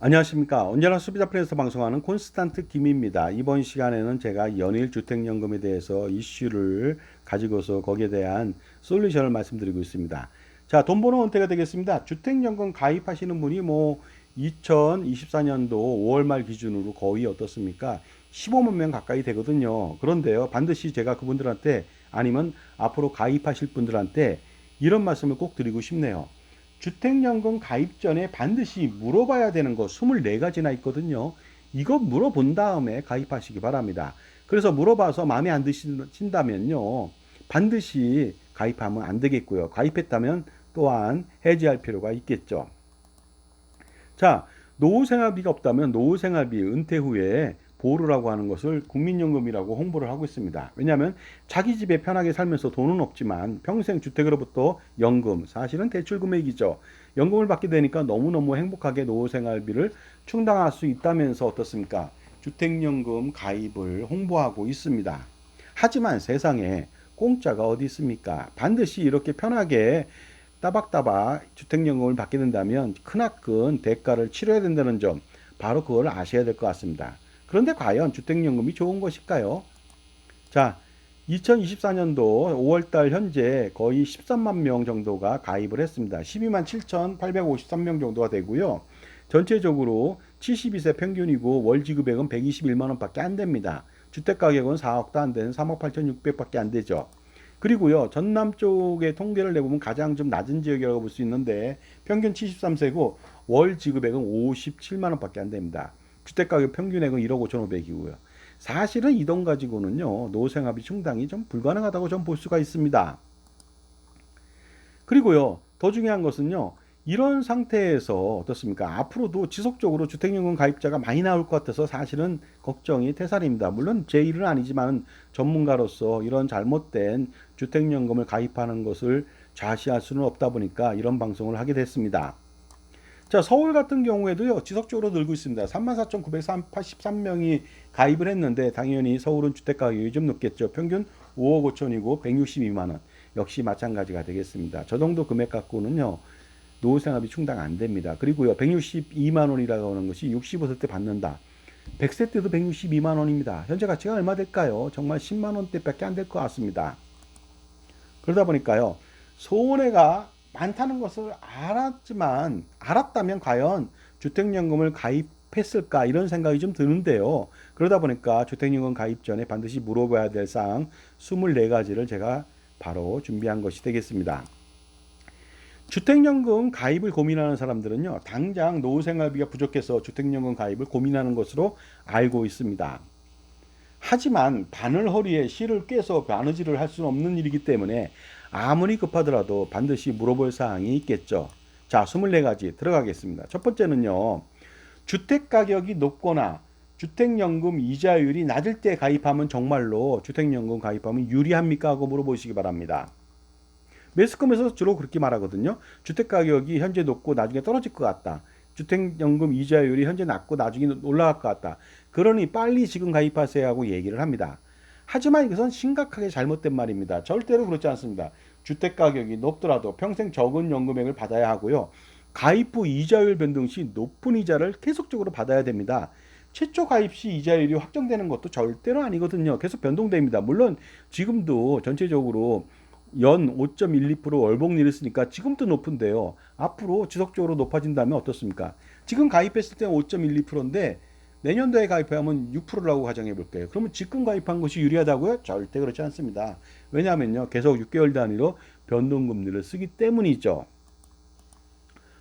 안녕하십니까. 언제나 소비자 프레에서 방송하는 콘스탄트 김입니다. 이번 시간에는 제가 연일 주택연금에 대해서 이슈를 가지고서 거기에 대한 솔루션을 말씀드리고 있습니다. 자, 돈 버는 은퇴가 되겠습니다. 주택연금 가입하시는 분이 2024년도 5월 말 기준으로 거의 어떻습니까? 15만 명 가까이 되거든요. 그런데요, 반드시 제가 그분들한테 아니면 앞으로 가입하실 분들한테 이런 말씀을 꼭 드리고 싶네요. 주택연금 가입 전에 반드시 물어봐야 되는 거 24가지나 있거든요. 이거 물어본 다음에 가입하시기 바랍니다. 그래서 물어봐서 마음에 안 드신다면요. 반드시 가입하면 안 되겠고요. 가입했다면 또한 해지할 필요가 있겠죠. 자, 노후생활비가 없다면 노후생활비 은퇴 후에 보루라고 하는 것을 국민연금이라고 홍보를 하고 있습니다. 왜냐하면 자기 집에 편하게 살면서 돈은 없지만 평생 주택으로부터 연금, 사실은 대출 금액이죠. 연금을 받게 되니까 너무너무 행복하게 노후생활비를 충당할 수 있다면서 어떻습니까? 주택연금 가입을 홍보하고 있습니다. 하지만 세상에 공짜가 어디 있습니까? 반드시 이렇게 편하게 따박따박 주택연금을 받게 된다면 크나큰 대가를 치러야 된다는 점, 바로 그걸 아셔야 될 것 같습니다. 그런데 과연 주택연금이 좋은 것일까요? 자, 2024년도 5월달 현재 거의 13만 명 정도가 가입을 했습니다. 12만 7,853명 정도가 되고요. 전체적으로 72세 평균이고 월 지급액은 121만 원밖에 안 됩니다. 주택가격은 4억도 안 되는 3억 8,600밖에 안 되죠. 그리고요, 전남 쪽의 통계를 내보면 가장 좀 낮은 지역이라고 볼 수 있는데 평균 73세고 월 지급액은 57만 원밖에 안 됩니다. 주택가격 평균액은 1억 5,500이고요. 사실은 이 돈 가지고는요, 노후생활비 충당이 좀 불가능하다고 좀 볼 수가 있습니다. 그리고요, 더 중요한 것은요, 이런 상태에서 어떻습니까? 앞으로도 지속적으로 주택연금 가입자가 많이 나올 것 같아서 사실은 걱정이 태산입니다. 물론 제 일은 아니지만 전문가로서 이런 잘못된 주택연금을 가입하는 것을 좌시할 수는 없다 보니까 이런 방송을 하게 됐습니다. 자, 서울 같은 경우에도요, 지속적으로 늘고 있습니다. 34,983명이 가입을 했는데, 당연히 서울은 주택가격이 좀 높겠죠. 평균 5억 5천이고 162만 원. 역시 마찬가지가 되겠습니다. 저 정도 금액 갖고는요, 노후생활비 충당 안 됩니다. 그리고요, 162만 원이라고 하는 것이 65세 때 받는다. 100세 때도 162만 원입니다. 현재 가치가 얼마 될까요? 정말 10만 원대밖에 안 될 것 같습니다. 그러다 보니까요, 손해가 많다는 것을 알았다면 과연 주택연금을 가입했을까 이런 생각이 좀 드는데요. 그러다 보니까 주택연금 가입 전에 반드시 물어봐야 될 사항 24가지를 제가 바로 준비한 것이 되겠습니다. 주택연금 가입을 고민하는 사람들은요, 당장 노후생활비가 부족해서 주택연금 가입을 고민하는 것으로 알고 있습니다. 하지만 바늘허리에 실을 꿰서 바느질을 할 수는 없는 일이기 때문에 아무리 급하더라도 반드시 물어볼 사항이 있겠죠. 자, 24가지 들어가겠습니다. 첫 번째는요, 주택가격이 높거나 주택연금 이자율이 낮을 때 가입하면 정말로 주택연금 가입하면 유리합니까? 하고 물어보시기 바랍니다. 매스컴에서 주로 그렇게 말하거든요. 주택가격이 현재 높고 나중에 떨어질 것 같다. 주택연금 이자율이 현재 낮고 나중에 올라갈 것 같다. 그러니 빨리 지금 가입하세요 하고 얘기를 합니다. 하지만 이것은 심각하게 잘못된 말입니다. 절대로 그렇지 않습니다. 주택가격이 높더라도 평생 적은 연금액을 받아야 하고요. 가입 후 이자율 변동 시 높은 이자를 계속적으로 받아야 됩니다. 최초 가입 시 이자율이 확정되는 것도 절대로 아니거든요. 계속 변동됩니다. 물론 지금도 전체적으로 연 5.12% 월복리를 쓰니까 지금도 높은데요. 앞으로 지속적으로 높아진다면 어떻습니까? 지금 가입했을 때 5.12%인데 내년도에 가입하면 6%라고 가정해 볼게요. 그러면 지금 가입한 것이 유리하다고요? 절대 그렇지 않습니다. 왜냐하면요, 계속 6개월 단위로 변동금리를 쓰기 때문이죠.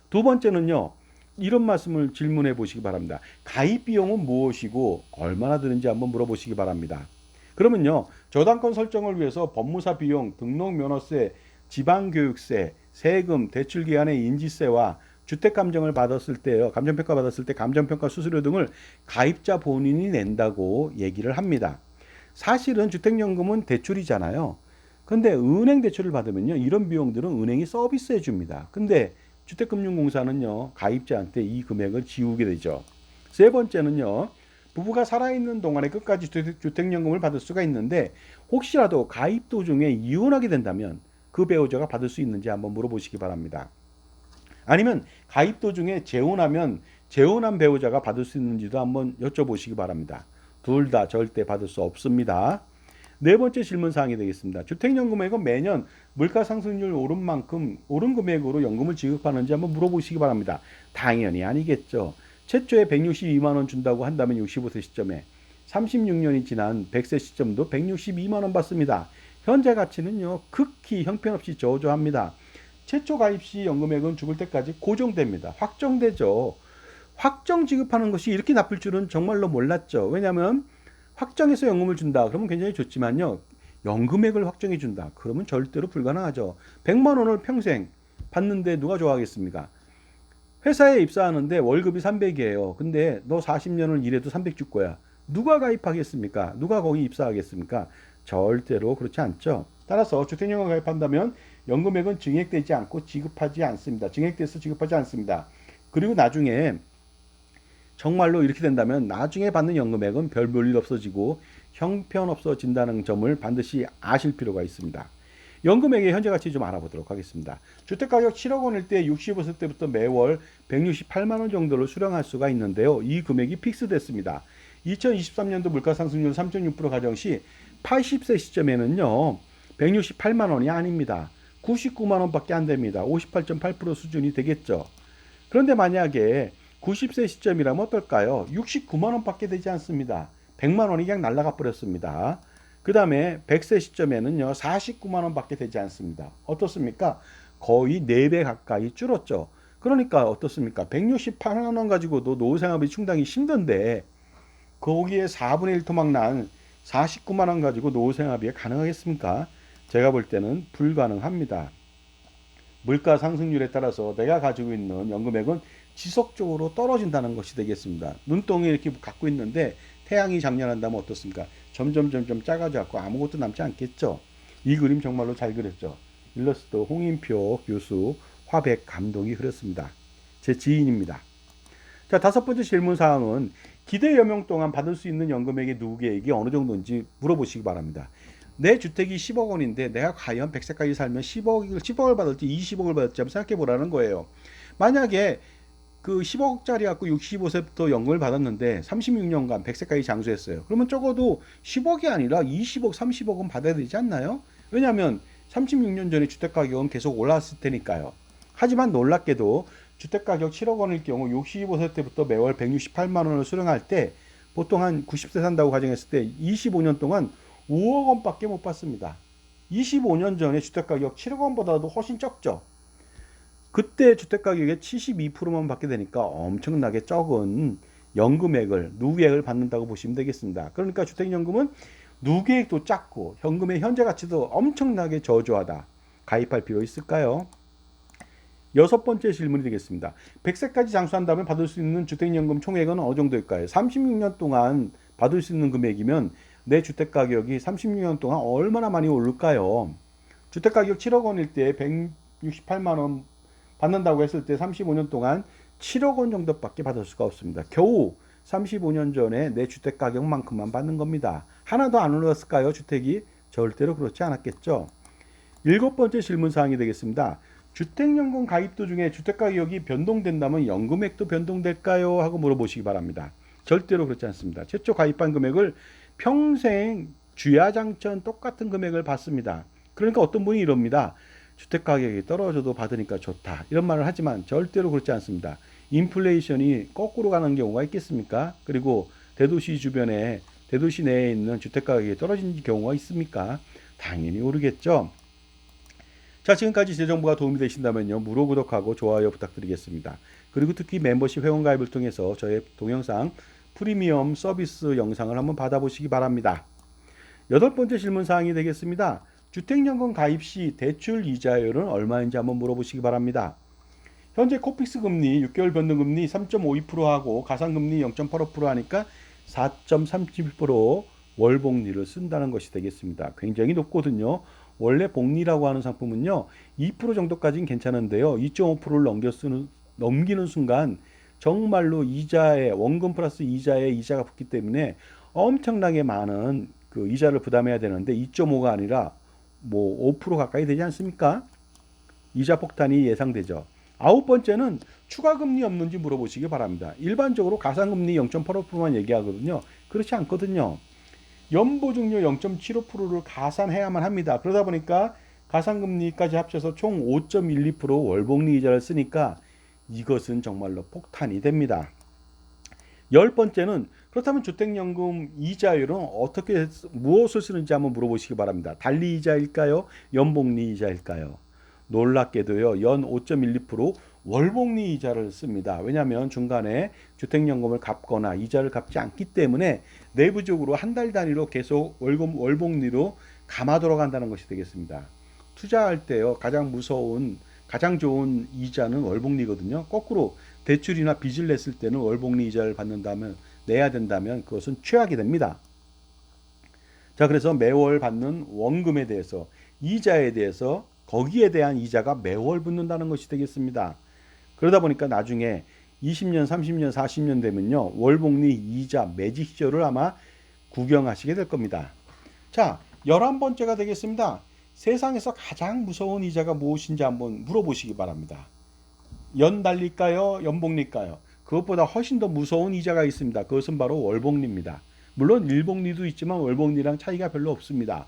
두 번째는요, 이런 말씀을 질문해 보시기 바랍니다. 가입 비용은 무엇이고 얼마나 드는지 한번 물어보시기 바랍니다. 그러면요, 저당권 설정을 위해서 법무사 비용, 등록면허세, 지방교육세, 세금, 대출기한의 인지세와 주택감정을 받았을 때요, 감정평가 받았을 때 감정평가 수수료 등을 가입자 본인이 낸다고 얘기를 합니다. 사실은 주택연금은 대출이잖아요. 근데 은행 대출을 받으면요, 이런 비용들은 은행이 서비스해 줍니다. 근데 주택금융공사는요, 가입자한테 이 금액을 지우게 되죠. 세 번째는요, 부부가 살아있는 동안에 끝까지 주택연금을 받을 수가 있는데 혹시라도 가입 도중에 이혼하게 된다면 그 배우자가 받을 수 있는지 한번 물어보시기 바랍니다. 아니면 가입 도중에 재혼하면 재혼한 배우자가 받을 수 있는지도 한번 여쭤보시기 바랍니다. 둘 다 절대 받을 수 없습니다. 네 번째 질문 사항이 되겠습니다. 주택연금액은 매년 물가 상승률 오른 만큼 오른 금액으로 연금을 지급하는지 한번 물어보시기 바랍니다. 당연히 아니겠죠. 최초에 162만 원 준다고 한다면 65세 시점에 36년이 지난 100세 시점도 162만 원 받습니다. 현재 가치는요, 극히 형편없이 저조합니다. 최초 가입 시 연금액은 죽을 때까지 고정됩니다. 확정되죠. 확정 지급하는 것이 이렇게 나쁠 줄은 정말로 몰랐죠. 왜냐하면 확정해서 연금을 준다 그러면 굉장히 좋지만요, 연금액을 확정해 준다 그러면 절대로 불가능하죠. 100만 원을 평생 받는데 누가 좋아하겠습니까? 회사에 입사하는데 월급이 300이에요. 근데 너 40년을 일해도 300 줄 거야. 누가 가입하겠습니까? 누가 거기 입사하겠습니까? 절대로 그렇지 않죠. 따라서 주택연금 가입한다면 연금액은 증액되지 않고 지급하지 않습니다. 증액돼서 지급하지 않습니다. 그리고 나중에 정말로 이렇게 된다면 나중에 받는 연금액은 별 볼일 없어지고 형편없어진다는 점을 반드시 아실 필요가 있습니다. 연금액의 현재 가치 좀 알아보도록 하겠습니다. 주택가격 7억 원일 때 65세 때부터 매월 168만 원 정도를 수령할 수가 있는데요. 이 금액이 픽스됐습니다. 2023년도 물가상승률 3.6% 가정 시 80세 시점에는요, 168만 원이 아닙니다. 99만 원밖에 안 됩니다. 58.8% 수준이 되겠죠. 그런데 만약에 90세 시점이라면 어떨까요? 69만 원밖에 되지 않습니다. 100만 원이 그냥 날아가 버렸습니다. 그 다음에 100세 시점에는요, 49만 원밖에 되지 않습니다. 어떻습니까? 거의 4배 가까이 줄었죠. 그러니까 어떻습니까? 168만 원 가지고도 노후생활비 충당이 힘든데 거기에 4분의 1 토막 난 49만 원 가지고 노후생활비가 가능하겠습니까? 제가 볼 때는 불가능합니다. 물가 상승률에 따라서 내가 가지고 있는 연금액은 지속적으로 떨어진다는 것이 되겠습니다. 눈덩이 이렇게 갖고 있는데 태양이 장렬한다면 어떻습니까? 점점 작아져갖고 아무것도 남지 않겠죠. 이 그림 정말로 잘 그렸죠. 일러스트 홍인표 교수 화백 감독이 그렸습니다. 제 지인입니다. 자, 다섯 번째 질문 사항은 기대 여명 동안 받을 수 있는 연금액의 누계액이 어느 정도인지 물어보시기 바랍니다. 내 주택이 10억 원인데 내가 과연 100세까지 살면 10억을 받을지 20억을 받을지 한번 생각해 보라는 거예요. 만약에 그 10억짜리 갖고 65세부터 연금을 받았는데 36년간 100세까지 장수했어요. 그러면 적어도 10억이 아니라 20억, 30억은 받아야 되지 않나요? 왜냐하면 36년 전에 주택가격은 계속 올랐을 테니까요. 하지만 놀랍게도 주택가격 7억 원일 경우 65세 때부터 매월 168만 원을 수령할 때 보통 한 90세 산다고 가정했을 때 25년 동안 5억 원밖에 못 받습니다. 25년 전에 주택가격 7억 원보다도 훨씬 적죠. 그때 주택가격의 72%만 받게 되니까 엄청나게 적은 연금액을, 누계액을 받는다고 보시면 되겠습니다. 그러니까 주택연금은 누계액도 작고 현금의 현재 가치도 엄청나게 저조하다. 가입할 필요 있을까요? 여섯 번째 질문이 되겠습니다. 100세까지 장수한다면 받을 수 있는 주택연금 총액은 어느 정도일까요? 36년 동안 받을 수 있는 금액이면 내 주택가격이 36년 동안 얼마나 많이 오를까요? 주택가격 7억 원일 때 168만 원 받는다고 했을 때 35년 동안 7억 원 정도밖에 받을 수가 없습니다. 겨우 35년 전에 내 주택 가격만큼만 받는 겁니다. 하나도 안 올랐을까요? 주택이? 절대로 그렇지 않았겠죠. 일곱 번째 질문 사항이 되겠습니다. 주택연금 가입 도중에 주택 가격이 변동된다면 연금액도 변동될까요? 하고 물어보시기 바랍니다. 절대로 그렇지 않습니다. 최초 가입한 금액을 평생 주야장천 똑같은 금액을 받습니다. 그러니까 어떤 분이 이럽니다. 주택가격이 떨어져도 받으니까 좋다 이런 말을 하지만 절대로 그렇지 않습니다. 인플레이션이 거꾸로 가는 경우가 있겠습니까? 그리고 대도시 주변에 대도시 내에 있는 주택가격이 떨어진 경우가 있습니까? 당연히 오르겠죠. 자, 지금까지 제 정보가 도움이 되신다면요, 무료 구독하고 좋아요 부탁드리겠습니다. 그리고 특히 멤버십 회원가입을 통해서 저의 동영상 프리미엄 서비스 영상을 한번 받아보시기 바랍니다. 여덟 번째 질문 사항이 되겠습니다. 주택연금 가입 시 대출 이자율은 얼마인지 한번 물어보시기 바랍니다. 현재 코픽스 금리 6개월 변동금리 3.52%하고 가상금리 0.85% 하니까 4.37% 월복리를 쓴다는 것이 되겠습니다. 굉장히 높거든요. 원래 복리라고 하는 상품은요, 2% 정도까지는 괜찮은데요, 2.5%를 넘기는 순간 정말로 이자에 원금 플러스 이자에 이자가 붙기 때문에 엄청나게 많은 그 이자를 부담해야 되는데 2.5가 아니라 뭐 5% 가까이 되지 않습니까? 이자 폭탄이 예상되죠. 아홉 번째는 추가금리 없는지 물어보시기 바랍니다. 일반적으로 가상금리 0.85%만 얘기하거든요. 그렇지 않거든요. 연보증료 0.75%를 가산해야만 합니다. 그러다 보니까 가상금리까지 합쳐서 총 5.12% 월복리 이자를 쓰니까 이것은 정말로 폭탄이 됩니다. 열 번째는 그렇다면 주택연금 이자율은 어떻게 무엇을 쓰는지 한번 물어보시기 바랍니다. 달리 이자일까요? 연복리 이자일까요? 놀랍게도요. 연 5.12% 월복리 이자를 씁니다. 왜냐하면 중간에 주택연금을 갚거나 이자를 갚지 않기 때문에 내부적으로 한 달 단위로 계속 월복리로 감아 들어간다는 것이 되겠습니다. 투자할 때요. 가장 좋은 이자는 월복리거든요. 거꾸로 대출이나 빚을 냈을 때는 월복리 이자를 내야 된다면 그것은 최악이 됩니다. 자, 그래서 매월 받는 원금에 대해서, 이자에 대해서, 거기에 대한 이자가 매월 붙는다는 것이 되겠습니다. 그러다 보니까 나중에 20년, 30년, 40년 되면요. 월복리 이자 매직 시절을 아마 구경하시게 될 겁니다. 자, 11번째가 되겠습니다. 세상에서 가장 무서운 이자가 무엇인지 한번 물어보시기 바랍니다. 연달릴까요? 연복리일까요? 그것보다 훨씬 더 무서운 이자가 있습니다. 그것은 바로 월복리입니다. 물론 일복리도 있지만 월복리랑 차이가 별로 없습니다.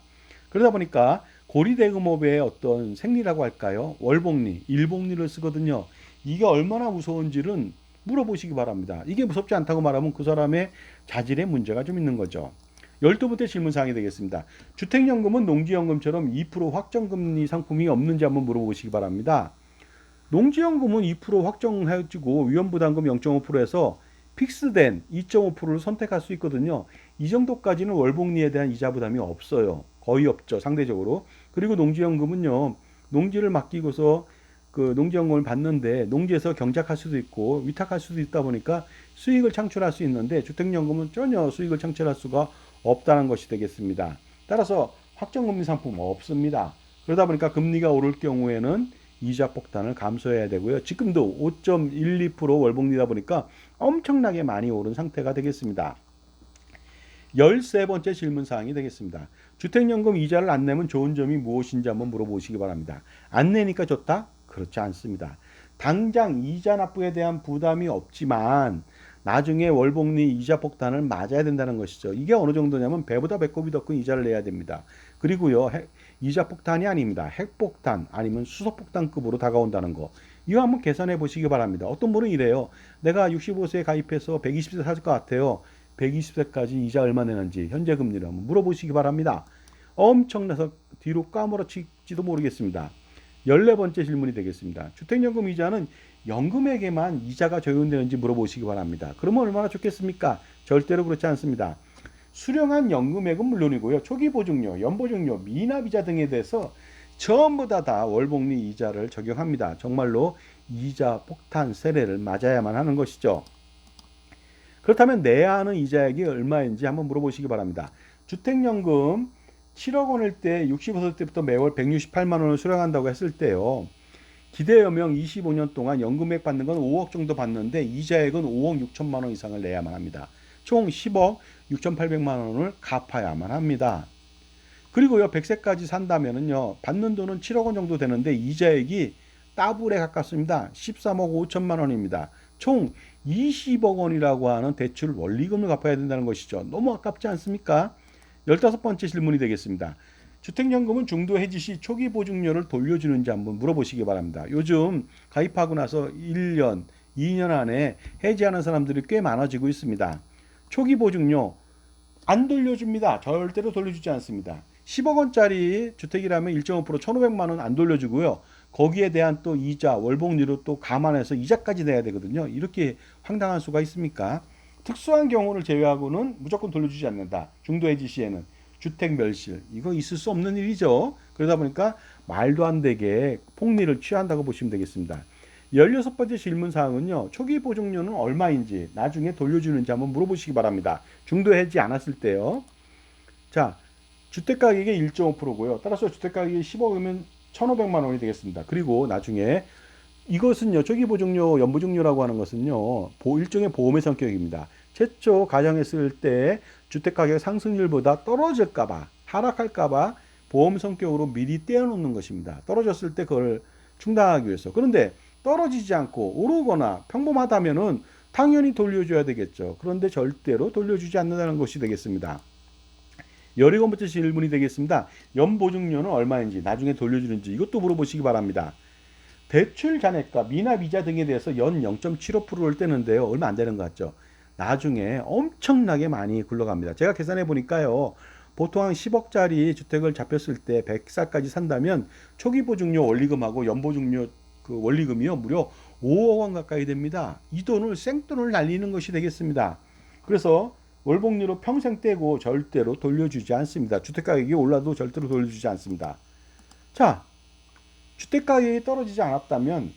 그러다 보니까 고리대금업의 어떤 생리라고 할까요? 월복리, 일복리를 쓰거든요. 이게 얼마나 무서운지는 물어보시기 바랍니다. 이게 무섭지 않다고 말하면 그 사람의 자질에 문제가 좀 있는 거죠. 12번째 질문사항이 되겠습니다. 주택연금은 농지연금처럼 2% 확정금리 상품이 없는지 한번 물어보시기 바랍니다. 농지연금은 2% 확정해주고 위험부담금 0.5%에서 픽스된 2.5%를 선택할 수 있거든요. 이 정도까지는 월복리에 대한 이자 부담이 없어요. 거의 없죠, 상대적으로. 그리고 농지연금은요, 농지를 맡기고서 그 농지연금을 받는데 농지에서 경작할 수도 있고 위탁할 수도 있다 보니까 수익을 창출할 수 있는데 주택연금은 전혀 수익을 창출할 수가 없다는 것이 되겠습니다. 따라서 확정금리 상품 없습니다. 그러다 보니까 금리가 오를 경우에는 이자 폭탄을 감수해야 되고요. 지금도 5.12% 월복리다 보니까 엄청나게 많이 오른 상태가 되겠습니다. 13번째 질문사항이 되겠습니다. 주택연금 이자를 안 내면 좋은 점이 무엇인지 한번 물어보시기 바랍니다. 안 내니까 좋다? 그렇지 않습니다. 당장 이자 납부에 대한 부담이 없지만 나중에 월복리 이자 폭탄을 맞아야 된다는 것이죠. 이게 어느 정도냐면 배보다 배꼽이 더 큰 이자를 내야 됩니다. 그리고요, 이자 폭탄이 아닙니다. 핵폭탄 아니면 수소폭탄급으로 다가온다는 거. 이거 한번 계산해 보시기 바랍니다. 어떤 분은 이래요. 내가 65세에 가입해서 120세 살 것 같아요. 120세까지 이자 얼마 내는지 현재 금리를 한번 물어보시기 바랍니다. 엄청나서 뒤로 까무러칠지도 모르겠습니다. 14번째 질문이 되겠습니다. 주택연금 이자는 연금에게만 이자가 적용되는지 물어보시기 바랍니다. 그러면 얼마나 좋겠습니까? 절대로 그렇지 않습니다. 수령한 연금액은 물론이고요. 초기보증료, 연보증료, 미납이자 등에 대해서 전부 다 월복리 이자를 적용합니다. 정말로 이자 폭탄 세례를 맞아야만 하는 것이죠. 그렇다면 내야 하는 이자액이 얼마인지 한번 물어보시기 바랍니다. 주택연금 7억 원일 때 65세 때부터 매월 168만 원을 수령한다고 했을 때요. 기대여명 25년 동안 연금액 받는 건 5억 정도 받는데 이자액은 5억 6천만 원 이상을 내야만 합니다. 총 10억 6,800만 원을 갚아야만 합니다. 그리고요, 100세까지 산다면은요, 받는 돈은 7억 원 정도 되는데 이자액이 더블에 가깝습니다. 13억 5천만 원입니다. 총 20억 원이라고 하는 대출 원리금을 갚아야 된다는 것이죠. 너무 아깝지 않습니까? 15번째 질문이 되겠습니다. 주택연금은 중도 해지 시 초기 보증료를 돌려주는지 한번 물어보시기 바랍니다. 요즘 가입하고 나서 1년, 2년 안에 해지하는 사람들이 꽤 많아지고 있습니다. 초기 보증료 안 돌려줍니다. 절대로 돌려주지 않습니다. 10억 원짜리 주택이라면 1.5% 1,500만 원 안 돌려주고요. 거기에 대한 또 이자, 월복리로 또 감안해서 이자까지 내야 되거든요. 이렇게 황당한 수가 있습니까? 특수한 경우를 제외하고는 무조건 돌려주지 않는다. 중도 해지 시에는 주택 멸실, 이거 있을 수 없는 일이죠. 그러다 보니까 말도 안 되게 폭리를 취한다고 보시면 되겠습니다. 16번째 질문사항은요. 초기 보증료는 얼마인지 나중에 돌려주는지 한번 물어보시기 바랍니다. 중도 해지 않았을 때요. 자, 주택가격이 1.5%고요. 따라서 주택가격이 10억이면 1,500만 원이 되겠습니다. 그리고 나중에 이것은요. 초기 보증료, 연보증료라고 하는 것은요. 일종의 보험의 성격입니다. 최초 가정했을 때 주택가격 상승률보다 떨어질까봐, 하락할까봐 보험 성격으로 미리 떼어놓는 것입니다. 떨어졌을 때 그걸 충당하기 위해서. 그런데 떨어지지 않고 오르거나 평범하다면은 당연히 돌려줘야 되겠죠. 그런데 절대로 돌려주지 않는다는 것이 되겠습니다. 17번째 질문이 되겠습니다. 연보증료는 얼마인지, 나중에 돌려주는지 이것도 물어보시기 바랍니다. 대출 잔액과 미납 이자 등에 대해서 연 0.75%를 떼는데요. 얼마 안 되는 것 같죠. 나중에 엄청나게 많이 굴러갑니다. 제가 계산해 보니까요. 보통 한 10억짜리 주택을 잡혔을 때 100살까지 산다면 초기 보증료 원리금하고 연보증료 그 원리금이요. 무려 5억 원 가까이 됩니다. 이 돈을 생돈을 날리는 것이 되겠습니다. 그래서 월복리로 평생 떼고 절대로 돌려주지 않습니다. 주택가격이 올라도 절대로 돌려주지 않습니다. 자, 주택가격이 떨어지지 않았다면,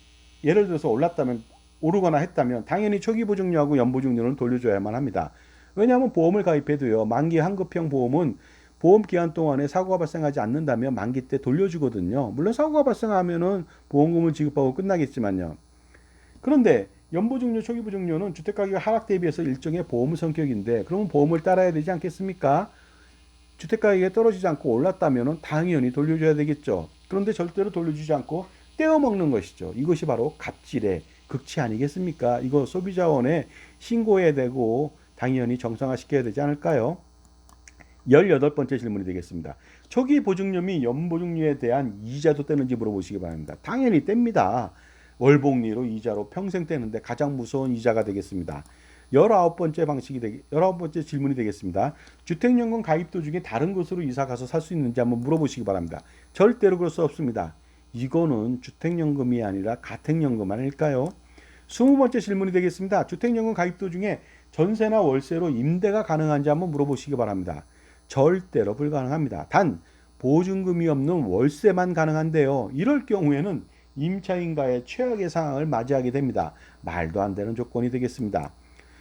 예를 들어서 올랐다면, 오르거나 했다면 당연히 초기 보증료하고 연보증료는 돌려줘야만 합니다. 왜냐하면 보험을 가입해도요, 만기 환급형 보험은 보험 기간 동안에 사고가 발생하지 않는다면 만기 때 돌려주거든요. 물론 사고가 발생하면은 보험금을 지급하고 끝나겠지만요. 그런데 연보증료, 초기 보증료는 주택가격 하락 대비해서 일종의 보험 성격인데, 그러면 보험을 따라야 되지 않겠습니까? 주택가격이 떨어지지 않고 올랐다면 당연히 돌려줘야 되겠죠. 그런데 절대로 돌려주지 않고 떼어먹는 것이죠. 이것이 바로 갑질의 극치 아니겠습니까? 이거 소비자원에 신고해야 되고 당연히 정상화시켜야 되지 않을까요? 18번째 질문이 되겠습니다. 초기 보증료 및 연보증료에 대한 이자도 떼는지 물어보시기 바랍니다. 당연히 뗍니다. 월복리로 이자로 평생 떼는데 가장 무서운 이자가 되겠습니다. 19번째 질문이 되겠습니다. 주택연금 가입 도중에 다른 곳으로 이사 가서 살 수 있는지 한번 물어보시기 바랍니다. 절대로 그럴 수 없습니다. 이거는 주택연금이 아니라 가택연금 아닐까요? 20번째 질문이 되겠습니다. 주택연금 가입 도중에 전세나 월세로 임대가 가능한지 한번 물어보시기 바랍니다. 절대로 불가능합니다. 단 보증금이 없는 월세만 가능한데요. 이럴 경우에는 임차인과의 최악의 상황을 맞이하게 됩니다. 말도 안 되는 조건이 되겠습니다.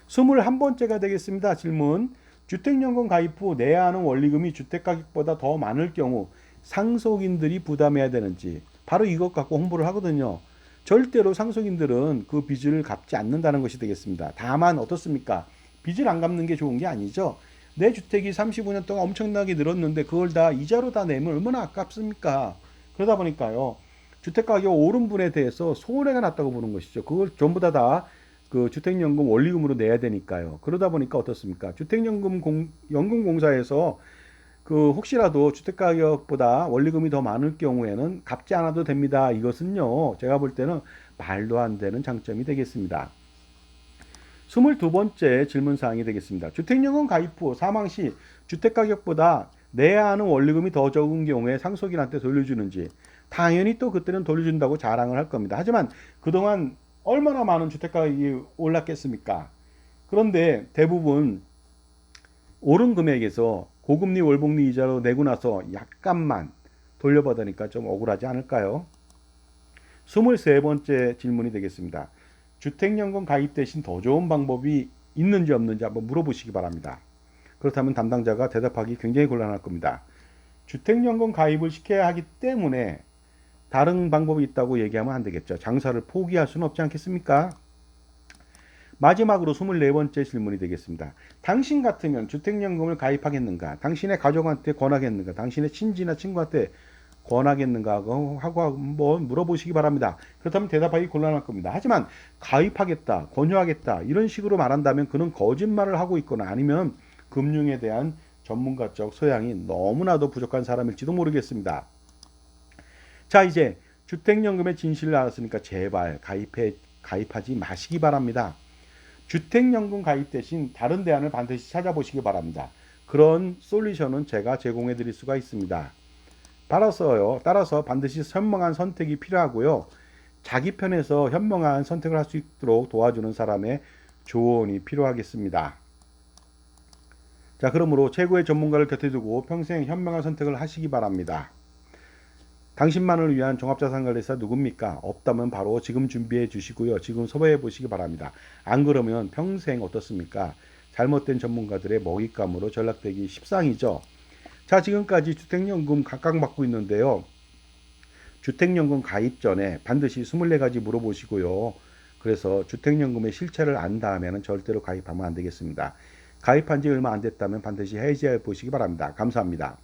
21번째가 되겠습니다. 질문. 주택연금 가입 후 내야 하는 원리금이 주택가격보다 더 많을 경우 상속인들이 부담해야 되는지, 바로 이것 갖고 홍보를 하거든요. 절대로 상속인들은 그 빚을 갚지 않는다는 것이 되겠습니다. 다만 어떻습니까? 빚을 안 갚는 게 좋은 게 아니죠. 내 주택이 35년 동안 엄청나게 늘었는데 그걸 다 이자로 다 내면 얼마나 아깝습니까? 그러다 보니까요. 주택가격 오른 분에 대해서 손해가 났다고 보는 것이죠. 그걸 전부 다 그 주택연금 원리금으로 내야 되니까요. 그러다 보니까 어떻습니까? 연금공사에서 그 혹시라도 주택가격보다 원리금이 더 많을 경우에는 갚지 않아도 됩니다. 이것은요, 제가 볼 때는 말도 안 되는 장점이 되겠습니다. 22번째 질문사항이 되겠습니다. 주택연금 가입 후 사망 시 주택가격보다 내야 하는 원리금이 더 적은 경우에 상속인한테 돌려주는지, 당연히 또 그때는 돌려준다고 자랑을 할 겁니다. 하지만 그동안 얼마나 많은 주택가격이 올랐겠습니까? 그런데 대부분 오른 금액에서 고금리 월복리 이자로 내고 나서 약간만 돌려받으니까 좀 억울하지 않을까요? 23번째 질문이 되겠습니다. 주택연금 가입 대신 더 좋은 방법이 있는지 없는지 한번 물어보시기 바랍니다. 그렇다면 담당자가 대답하기 굉장히 곤란할 겁니다. 주택연금 가입을 시켜야 하기 때문에 다른 방법이 있다고 얘기하면 안 되겠죠. 장사를 포기할 수는 없지 않겠습니까? 마지막으로 24번째 질문이 되겠습니다. 당신 같으면 주택연금을 가입하겠는가? 당신의 가족한테 권하겠는가? 당신의 친지나 친구한테 권하겠는가? 하고 한번 물어보시기 바랍니다. 그렇다면 대답하기 곤란할 겁니다. 하지만 가입하겠다, 권유하겠다 이런 식으로 말한다면 그는 거짓말을 하고 있거나 아니면 금융에 대한 전문가적 소양이 너무나도 부족한 사람일지도 모르겠습니다. 자, 이제 주택연금의 진실을 알았으니까 제발 가입하지 마시기 바랍니다. 주택연금 가입 대신 다른 대안을 반드시 찾아보시기 바랍니다. 그런 솔루션은 제가 제공해 드릴 수가 있습니다. 따라서 반드시 현명한 선택이 필요하고요. 자기 편에서 현명한 선택을 할 수 있도록 도와주는 사람의 조언이 필요하겠습니다. 자, 그러므로 최고의 전문가를 곁에 두고 평생 현명한 선택을 하시기 바랍니다. 당신만을 위한 종합자산관리사 누굽니까? 없다면 바로 지금 준비해 주시고요. 지금 섭외해 보시기 바랍니다. 안 그러면 평생 어떻습니까? 잘못된 전문가들의 먹잇감으로 전락되기 십상이죠. 자, 지금까지 주택연금 각광받고 있는데요. 주택연금 가입 전에 반드시 24가지 물어보시고요. 그래서 주택연금의 실체를 안 다음에는 절대로 가입하면 안 되겠습니다. 가입한 지 얼마 안 됐다면 반드시 해지해 보시기 바랍니다. 감사합니다.